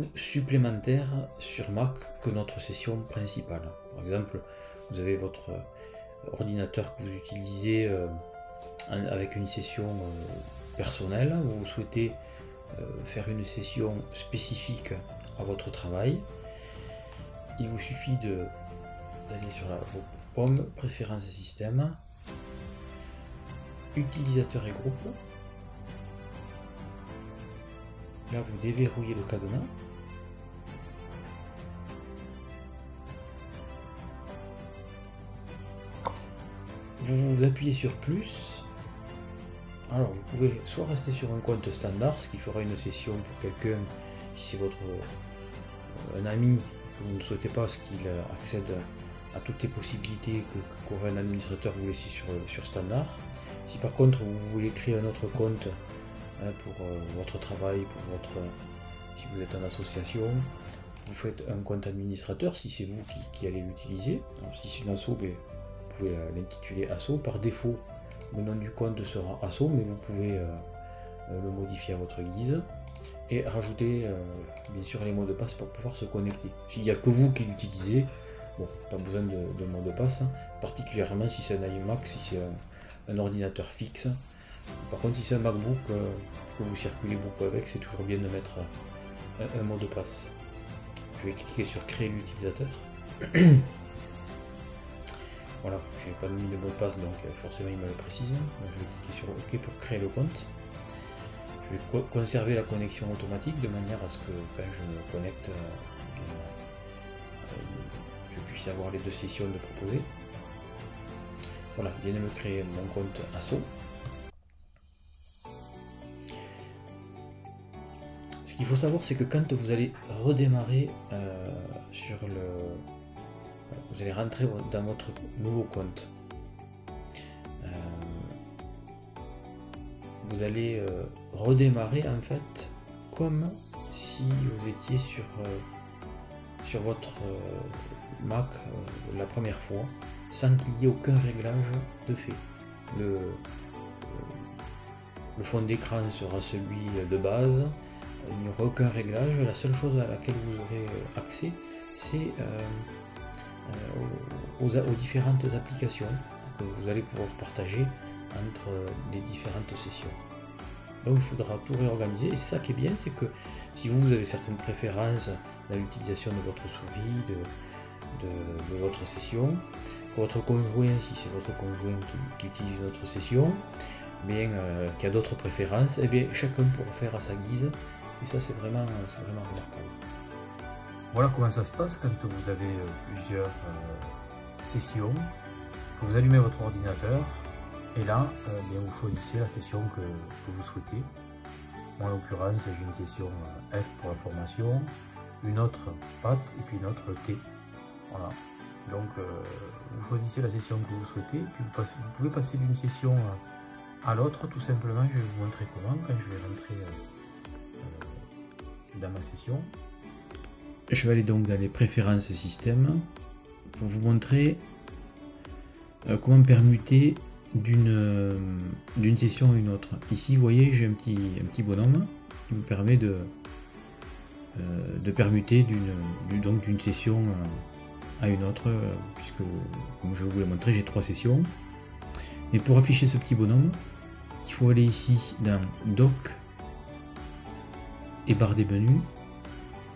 ou supplémentaires sur Mac que notre session principale. Par exemple, vous avez votre ordinateur que vous utilisez avec une session personnelle, où vous souhaitez faire une session spécifique à votre travail. Il vous suffit d'aller sur vos pommes, préférences système, utilisateur et groupe. Là, vous déverrouillez le cadenas. Vous appuyez sur plus. Alors, vous pouvez soit rester sur un compte standard, ce qui fera une session pour quelqu'un, si c'est votre un ami que vous ne souhaitez pas, ce qu'il accède à toutes les possibilités qu'aurait un administrateur vous laisser sur standard. Si par contre vous voulez créer un autre compte pour votre travail, si vous êtes en association, vous faites un compte administrateur si c'est vous qui allez l'utiliser. Si c'est une asso, vous pouvez l'intituler asso. Par défaut, le nom du compte sera asso, mais vous pouvez le modifier à votre guise et rajouter bien sûr les mots de passe pour pouvoir se connecter. S'il n'y a que vous qui l'utilisez, bon, pas besoin de mot de passe, particulièrement si c'est un iMac, si c'est un ordinateur fixe. Par contre, si c'est un MacBook que vous circulez beaucoup avec, c'est toujours bien de mettre un mot de passe. Je vais cliquer sur créer l'utilisateur. Voilà, je n'ai pas mis de mot de passe, donc forcément il me le précise. Donc, je vais cliquer sur OK pour créer le compte. Je vais conserver la connexion automatique de manière à ce que quand je me connecte, je puisse avoir les deux sessions de proposer. Voilà, il vient de me créer mon compte asso. Ce qu'il faut savoir, c'est que quand vous allez redémarrer vous allez rentrer dans votre nouveau compte. Vous allez redémarrer en fait comme si vous étiez sur votre Mac la première fois, sans qu'il y ait aucun réglage de fait. Le fond d'écran sera celui de base, il n'y aura aucun réglage. La seule chose à laquelle vous aurez accès, c'est aux différentes applications que vous allez pouvoir partager entre les différentes sessions. Donc il faudra tout réorganiser, et c'est ça qui est bien, c'est que si vous avez certaines préférences dans l'utilisation de votre souris, de votre session, que votre conjoint, si c'est votre conjoint qui utilise une autre session, bien qui a d'autres préférences, et bien chacun pourra faire à sa guise, et ça c'est vraiment remarquable. Voilà comment ça se passe quand vous avez plusieurs sessions, que vous allumez votre ordinateur, et là bien vous choisissez la session que vous souhaitez. Moi en l'occurrence j'ai une session F pour la formation, une autre PAT et puis une autre T. Voilà. Donc vous choisissez la session que vous souhaitez, et puis vous pouvez passer d'une session à l'autre tout simplement. Je vais vous montrer comment quand je vais rentrer dans ma session. Je vais aller donc dans les préférences système pour vous montrer comment permuter d'une session à une autre. Ici vous voyez j'ai un petit bonhomme qui me permet de permuter d'une session à une autre, puisque comme je vous l'ai montré j'ai 3 sessions. Et pour afficher ce petit bonhomme, il faut aller ici dans Doc et barre des menus,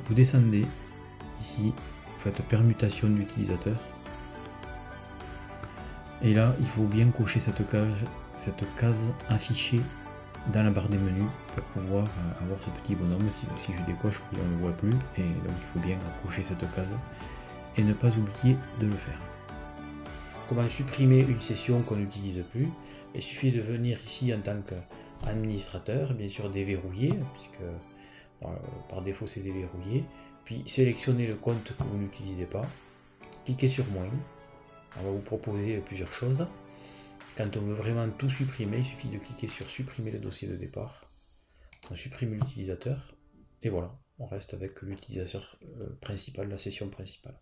vous descendez ici, vous faites permutation d'utilisateur, et là il faut bien cocher cette case affichée dans la barre des menus pour pouvoir avoir ce petit bonhomme. Si je décoche, on ne le voit plus, et donc il faut bien cocher cette case et ne pas oublier de le faire. Comment supprimer une session qu'on n'utilise plus? Il suffit de venir ici en tant qu'administrateur, bien sûr déverrouiller, puisque par défaut c'est déverrouillé, puis sélectionner le compte que vous n'utilisez pas, cliquez sur moins, on va vous proposer plusieurs choses. Quand on veut vraiment tout supprimer, il suffit de cliquer sur supprimer le dossier de départ, on supprime l'utilisateur, et voilà, on reste avec l'utilisateur principal, la session principale.